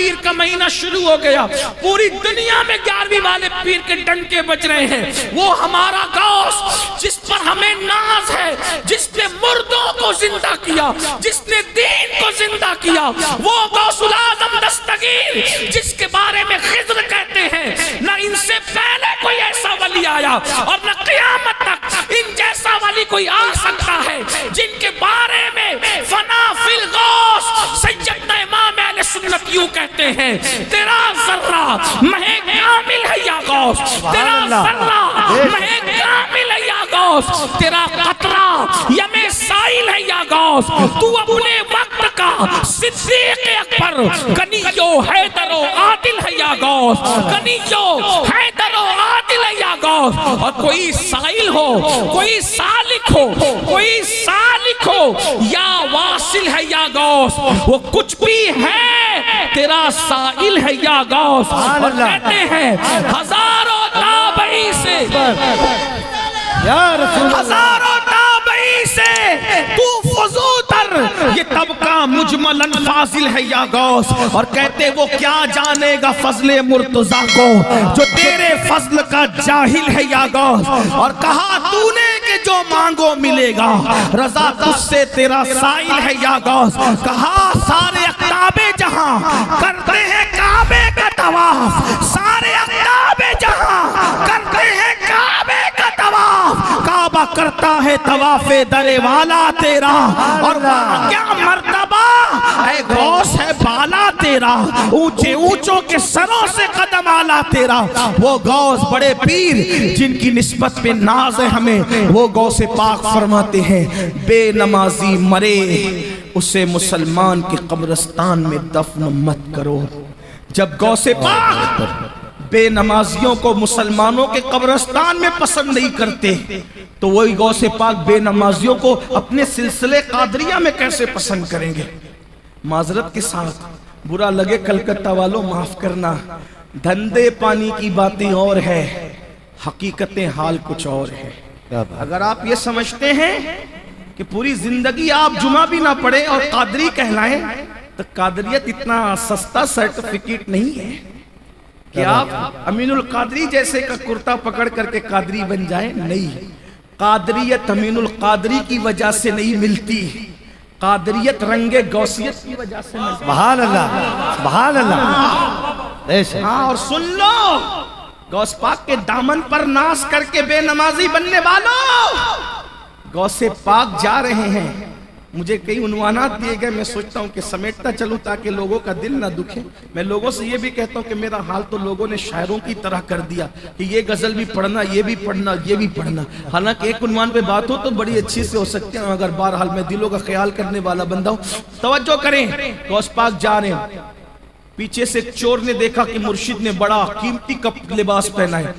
پیر کا مہینہ شروع ہو گیا، پوری دنیا میں 11ویں والے پیر کے ڈنکے بج رہے ہیں۔ وہ ہمارا غوث جس پر ہمیں ناز ہے، جس نے مردوں کو زندہ کیا، جس نے دین کو زندہ کیا، وہ غوث العظم دستگیر جس کے بارے میں خضر کہتے ہیں نہ ان سے پہلے کوئی ایسا ولی آیا اور نہ قیامت تک ان جیسا ولی کوئی آ سکتا ہے، جن کے بارے میں فنا فی الغوث سیدنا امام اہل سنت یوں کہتے ہیں، تیرا ذرہ مہ کامل ہے یا غوث، تیرا ذرہ مہ کامل ہے یا غوث، تیرا قطرہ یم سائل ہے یا غوث، تو اپنے وقت کا صدیق اکبر غنیو حیدر و عادل ہے یا غوث، غنیو حیدر و عادل ہے یا غوث۔ اور کوئی سائل ہو، کوئی سالک ہو، کوئی سالک ہو یا واصل ہے یا غوث، وہ کچھ بھی ہے تیرا سائل ہے یا غوث۔ اور کہتے ہیں ہزاروں تابعی سے، ہزاروں تابعی سے تو فضوتر، یہ طبقہ مجملاً فاضل ہے یا غوث۔ اور کہتے وہ کیا جانے گا فضل مرتضیٰ کو جو تیرے فضل کا جاہل ہے یا غوث۔ اور کہا تو نے کہ جو مانگو ملے گا، رضا تجھ سے تیرا سائل ہے یا غوث۔ کہا سارے اقطاب جہاں کرتے ہیں کعبے کا طواف، سارے اقطاب جہاں کرتے ہیں کعبے کا طواف، کعبہ کرتا ہے طواف در والا تیرا، اور کیا مرتبہ اے غوث ہے بالا تیرا، اونچے اونچوں کے سروں سے قدم آلا تیرا۔ وہ غوث بڑے پیر جن کی نسبت پہ ناز ہے ہمیں، وہ غوث پاک فرماتے ہیں بے نمازی مرے اسے مسلمان کے قبرستان میں دفن مت کرو۔ جب غوث پاک بے نمازیوں کو مسلمانوں کے قبرستان میں پسند نہیں کرتے تو وہی غوث پاک بے نمازیوں کو اپنے سلسلے قادریہ میں کیسے پسند کریں گے؟ معذرت کے ساتھ برا لگے کلکتہ والوں معاف کرنا، دھندے پانی کی باتیں اور ہے، حقیقتیں حال کچھ اور ہے۔ اگر آپ یہ سمجھتے ہیں کہ پوری زندگی آپ جمعہ بھی نہ پڑھیں اور قادری کہلائیں تو قادریت اتنا سستا سرٹیفکیٹ نہیں ہے کہ آپ امین القادری جیسے کا کرتا پکڑ کر کے قادری بن جائیں۔ نہیں، قادریت امین القادری کی وجہ سے نہیں ملتی، قادریت رنگ غوثیت کی وجہ سے ملتی۔ سبحان اللہ، سبحان اللہ۔ ہاں، اور سن لو، غوث پاک کے دامن پر ناز کر کے بے نمازی بننے والوں، غوث پاک جا رہے ہیں۔ مجھے کئی عنوانات دیے گئے، میں سوچتا ہوں کہ سمیٹتا چلوں تاکہ لوگوں کا دل نہ دکھے۔ میں لوگوں سے یہ بھی کہتا ہوں کہ میرا حال تو لوگوں نے شاعروں کی طرح کر دیا کہ یہ غزل بھی پڑھنا، یہ بھی پڑھنا، یہ بھی پڑھنا۔ حالانکہ ایک عنوان پہ بات ہو تو بڑی اچھی سے ہو سکتے ہیں، مگر بہرحال میں دلوں کا خیال کرنے والا بندہ ہوں۔ توجہ کریں، غوث پاک جا رہے ہیں، پیچھے سے ایک چور نے دیکھا کہ مرشد نے بڑا قیمتی لباس پہنا ہے،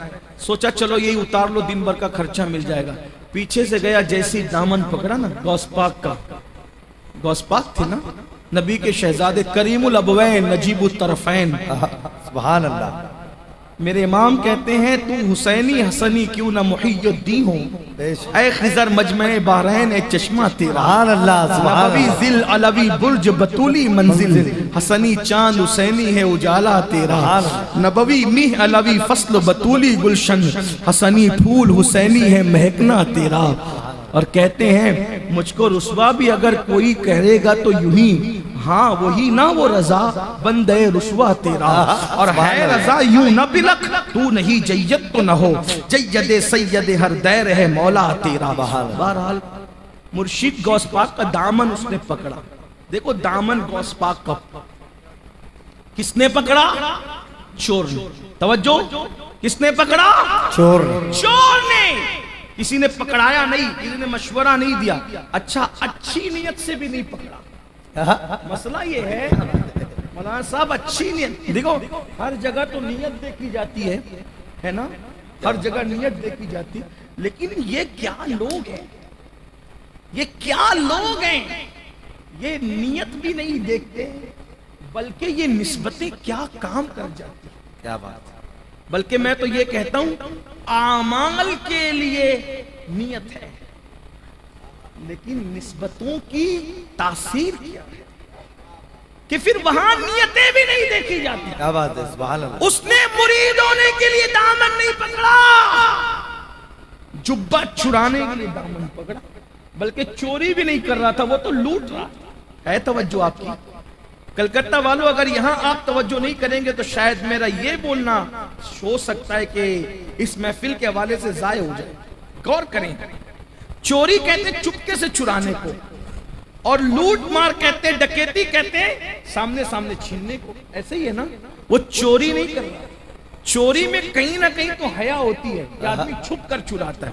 سوچا چلو یہی اتار لو، دن بھر کا خرچہ مل جائے گا۔ پیچھے سے گیا، جیسی دامن پکڑا نا غوث پاک کا، غوث پاک تھے نا نبی کے شہزادے، کریم الابوین نجیب الطرفین، سبحان اللہ۔ میرے امام کہتے ہیں تو حسینی حسنی کیوں نہ محی الدین ہو، اے خضر مجمع بحرین اے چشمہ تیرا، سبحان اللہ، سبحان نبوی ذل علوی برج بطولی منزل، حسنی چاند حسینی ہے اجالا تیرا، نبوی میہ علوی فصل بطولی گلشن، حسنی پھول حسینی ہے مہکنا تیرا۔ اور کہتے ہیں مجھ کو رسوا بھی اگر کوئی کہے گا تو یوں ہی، ہاں وہی نہ وہ رضا بندے رسوا تیرا، اور ہے رضا یوں نہ بلک تو نہیں جید تو نہ ہو، جید سید ہر دیر ہے مولا تیرا۔ بہرحال مرشد غوث پاک کا دامن اس نے پکڑا۔ دیکھو دامن غوث پاک کا کس نے پکڑا؟ چور نے۔ توجہ، کس نے پکڑا؟ چور نے۔ کسی نے پکڑایا نہیں، کسی نے مشورہ نہیں دیا، اچھا اچھی نیت سے بھی نہیں پکڑا۔ مسئلہ یہ ہے مولانا صاحب، اچھی نیت، دیکھو ہر جگہ تو نیت دیکھی جاتی ہے نا، ہر جگہ نیت دیکھی جاتی، لیکن یہ کیا لوگ ہیں، یہ کیا لوگ ہیں، یہ نیت بھی نہیں دیکھتے بلکہ یہ نسبتیں کیا کام کر جاتی۔ کیا بات ہے۔ بلکہ میں تو یہ کہتا ہوں اعمال کے لیے نیت ہے، لیکن نسبتوں کی تاثیر کیا ہے، کہ پھر وہاں نیتیں بھی نہیں دیکھی جاتی. کیا بات ہے, سبحان اللہ. اس نے مرید ہونے کے لیے دامن نہیں پکڑا, جبہ چھڑانے کے لیے دامن پکڑا, بلکہ چوری بھی نہیں کر رہا تھا, وہ تو لوٹ رہا ہے. توجہ آپ کی کلکتہ والوں, اگر یہاں آپ توجہ نہیں کریں گے تو شاید میرا یہ بولنا ہو سکتا ہے کہ اس محفل کے حوالے سے ضائع ہو جائے. غور کریں, چوری کہتے ہیں چپکے سے چرانے کو, اور لوٹ مار کہتے ہیں, ڈکیتی کہتے ہیں سامنے سامنے چھیننے کو. ایسے ہی ہے نا, وہ چوری نہیں کر رہا. چوری میں کہیں نہ کہیں تو حیا ہوتی ہے کہ آدمی چھپ کر چراتا ہے,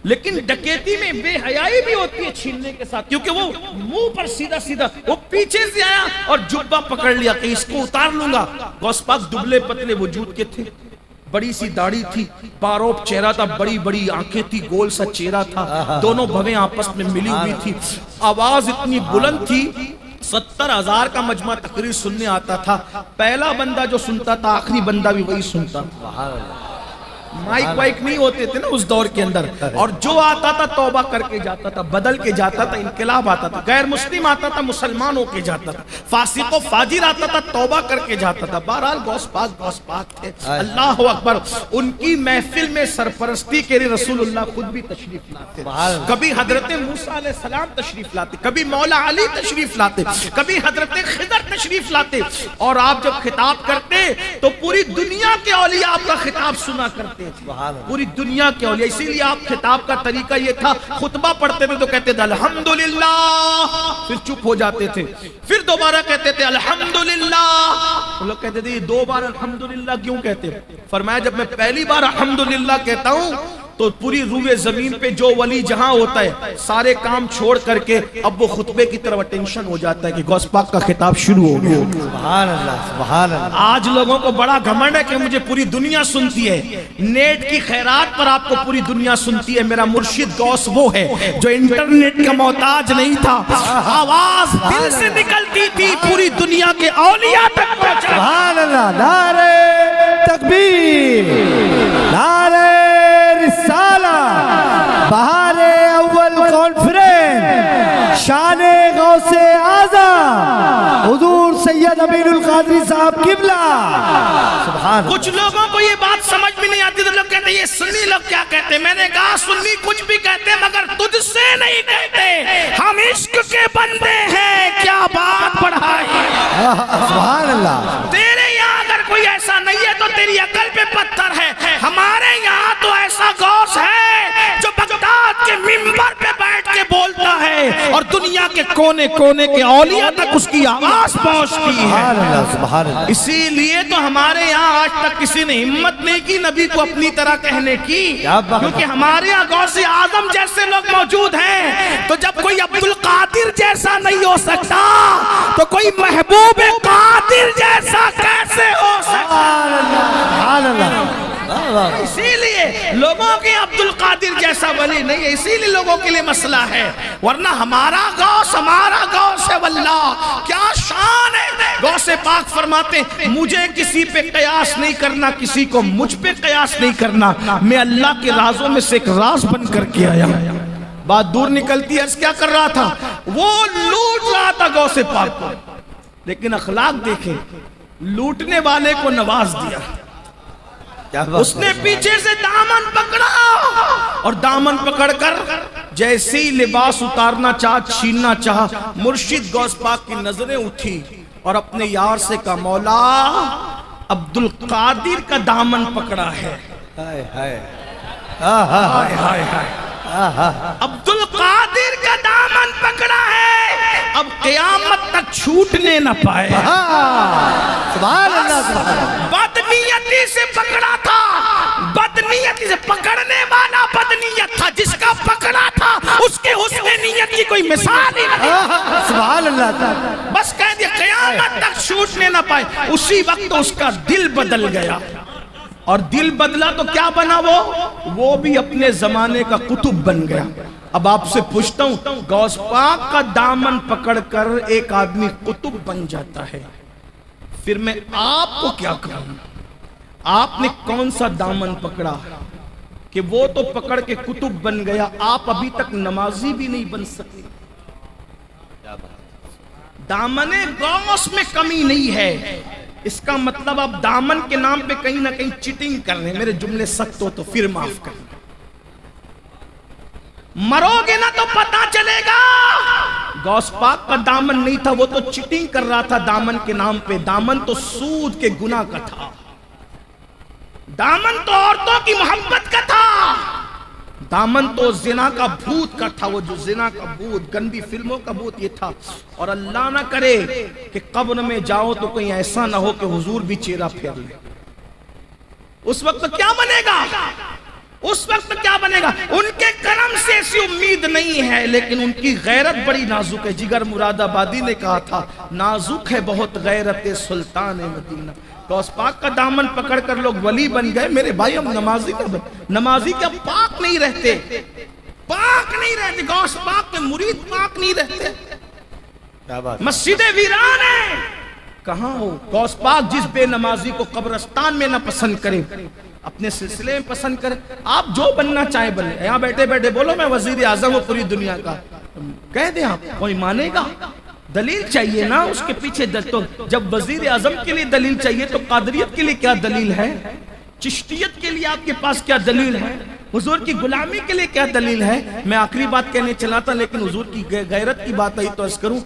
لیکن ڈکیتی میں بے حیائی بھی ہوتی ہے چھیننے کے ساتھ, کیونکہ وہ منہ پر سیدھا سیدھا, وہ پیچھے سے آیا اور جبہ پکڑ لیا کہ اس کو اتار لوں گا. غوث پاک دبلے پتلے وجود کے تھے, بڑی سی داڑھی تھی, باروب چہرہ تھا, بڑی بڑی آنکھیں تھی, گول سا چہرہ تھا, دونوں بھویں آپس میں ملی ہوئی تھی, آواز اتنی بلند تھی 70,000 کا مجمع تقریر سننے آتا تھا. پہلا بندہ جو سنتا تھا آخری بندہ بھی وہی سنتا تھا. مائک وائک نہیں ہوتے تھے نا اس دور کے اندر, اور جو آتا تھا توبہ کر کے جاتا تھا, بدل کے جاتا تھا, انقلاب آتا تھا, غیر مسلم آتا تھا مسلمان ہو کے جاتا تھا, فاسق و فاجر آتا تھا توبہ کر کے جاتا تھا. بہرحال غوث پاک تھے. اللہ اکبر. ان کی محفل میں سرپرستی کے لیے رسول اللہ خود بھی تشریف لاتے. کبھی حضرت موسیٰ علیہ السلام تشریف لاتے, کبھی مولا علی تشریف لاتے, کبھی حضرت خضر تشریف لاتے, اور آپ جب خطاب کرتے تو پوری دنیا کے اولیاء آپ کا خطاب سنا کرتے, پوری دنیا کے اولیاء. اسی لیے آپ خطاب کا طریقہ یہ تھا, خطبہ پڑھتے تھے تو کہتے تھے الحمدللہ, پھر چپ ہو جاتے تھے, پھر دوبارہ کہتے تھے الحمدللہ. لوگ کہتے تھے یہ 2 بار الحمدللہ کیوں کہتے؟ فرمایا جب میں پہلی بار الحمدللہ کہتا ہوں تو پوری روئے زمین پہ جو ولی جہاں ہوتا ہے سارے کام چھوڑ کر کے اب وہ خطبے کی طرف اٹینشن ہو جاتا ہے کہ غوث پاک کا خطاب شروع ہو گیا. سبحان اللہ, سبحان اللہ. آج لوگوں کو بڑا گھمنڈ ہے کہ مجھے پوری دنیا سنتی ہے. نیٹ کی خیرات پر آپ کو پوری دنیا سنتی ہے. میرا مرشد غوث وہ ہے جو انٹرنیٹ کا محتاج نہیں تھا, آواز دل سے نکلتی تھی, پوری دنیا کے اولیاء تک پہنچا. سبحان اللہ. نعرہ تکبیر, نعرہ رسالہ, بہار اول کانفرنس, شان غوث اعظم حضور سید امین القادری صاحب قبلہ. سبحان. کچھ لوگوں کو یہ بات سمجھ بھی نہیں آتی, تو لوگ کہتے ہیں یہ سنی لوگ کیا کہتے ہیں. میں نے کہا سنی کچھ بھی کہتے ہیں مگر تجھ سے نہیں کہتے, ہم عشق کے بندے ہیں, کیا بات بڑھائی. سبحان اللہ. تیرے یہاں اگر کوئی ایسا نہیں ہے تو تیری عقل پہ پتھر ہے. ہمارے یہاں تو ایسا غوث ہے جو بغداد کے منبر پہ بیٹھ کے بولتا ہے اور دنیا کے کونے کونے کے اولیاء تک اس کی آواز پہنچتی ہے. سبحان اللہ, سبحان اللہ. اسی لیے تو ہمارے یہاں آج تک کسی نے ہمت نہیں کی نبی کو اپنی طرح کہنے کی, کیونکہ ہمارے یہاں غوث اعظم جیسے لوگ موجود ہیں. تو جب کوئی عبدالقادر جیسا نہیں ہو سکتا تو کوئی محبوب قادر جیسا کیسے ہو سکتا. سبحان اللہ. اسی لیے لوگوں کے عبدالقادر جیسا ولی نہیں ہے, اسی لیے لوگوں کے لیے مسئلہ ہے. ورنہ ہمارا غوث ہے. واللہ کیا شان ہے. غوث پاک فرماتے مجھے کسی پہ قیاس نہیں کرنا, کسی کو مجھ پہ قیاس نہیں کرنا, میں اللہ کے رازوں میں سے ایک راز بن کر کے آیا. بات دور نکلتی ہے, کیا کر رہا تھا وہ؟ لوٹ رہا تھا غوث پاک کو, لیکن اخلاق دیکھیں, لوٹنے والے کو نواز دیا. اس نے پیچھے سے دامن پکڑا, اور دامن پکڑ کر جیسے ہی لباس اتارنا چاہا, چھیننا چاہا, مرشد غوث پاک کی نظریں اٹھی اور اپنے یار سے کہا مولا عبدالقادر کا دامن پکڑا ہے. عبدالقادر کا دامن پکڑا ہے, اب قیامت تک چھوٹنے نہ پائے. سبحان اللہ, سبحان اللہ. بدنیتی سے پکڑا تھا, بدنیتی سے پکڑنے والا بدنیت تھا, جس کا پکڑا تھا اس کے حسن نیت کی کوئی مثال ہی نہیں. سبحان اللہ. بس کہہ دیا قیامت تک چھوٹنے نہ پائے. اسی وقت اس کا دل بدل گیا, اور دل بدلا تو کیا بنا وہ بھی اپنے زمانے کا قطب بن گیا. اب آپ سے پوچھتا ہوں, غوث پاک کا دامن پکڑ کر ایک آدمی قطب بن جاتا ہے, پھر میں آپ کو کیا کہوں؟ آپ نے کون سا دامن پکڑا کہ وہ تو پکڑ کے قطب بن گیا, آپ ابھی تک نمازی بھی نہیں بن سکتے. دامن غوث میں کمی نہیں ہے، اس کا مطلب آپ دامن کے نام پہ کہیں نہ کہیں چیٹنگ کر رہے ہیں. میرے جملے سخت ہو تو پھر معاف کرنا. مرو گے نا تو پتا چلے گا. غوث پاک کا دامن نہیں تھا، وہ تو چیٹنگ کر رہا تھا دامن کے نام پہ. دامن تو سود کے گناہ کا تھا، دامن تو عورتوں کی محبت کا تھا، دامن تو زنا کا بھوت کا تھا. وہ جو زنا کا بھوت، گندی فلموں کا بھوت یہ تھا. اور اللہ نہ کرے کہ قبر میں جاؤ تو کہیں ایسا نہ ہو کہ حضور بھی چہرہ پھیر لے. اس وقت کیا بنے گا؟ اس وقت کیا بنے گا؟ ان کے کرم سے ایسی امید نہیں ہے، لیکن ان کی غیرت بڑی نازک ہے. جگر مراد آبادی نے کہا تھا نازک ہے بہت غیرت سلطان مدینہ. غوث پاک کا دامن پکڑ کر لوگ ولی بن گئے. میرے بھائی ہم نمازی کیا پاک نہیں رہتے؟ پاک نہیں رہتے. غوث پاک کے مرید پاک نہیں رہتے. مسجدیں ویران ہیں. کہاں ہو غوث پاک؟ جس بے نمازی کو قبرستان میں نہ پسند کرے اپنے سلسلے میں پسند کرے. آپ جو بننا چاہیں بنے. یہاں بیٹھے بیٹھے بولو میں وزیر اعظم ہوں پوری دنیا کا، کہہ دیں آپ، کوئی مانے گا؟ دلیل چاہیے نا اس کے پیچھے. تو جب وزیر اعظم کے لیے دلیل چاہیے تو قادریت کے لیے کیا دلیل ہے؟ چشتیت کے لیے آپ کے پاس کیا دلیل ہے؟ حضور کی غلامی کے لیے کیا دلیل ہے؟ میں آخری بات کہنے چلا تھا لیکن حضور کی غیرت کی بات آئی تو عرض کروں.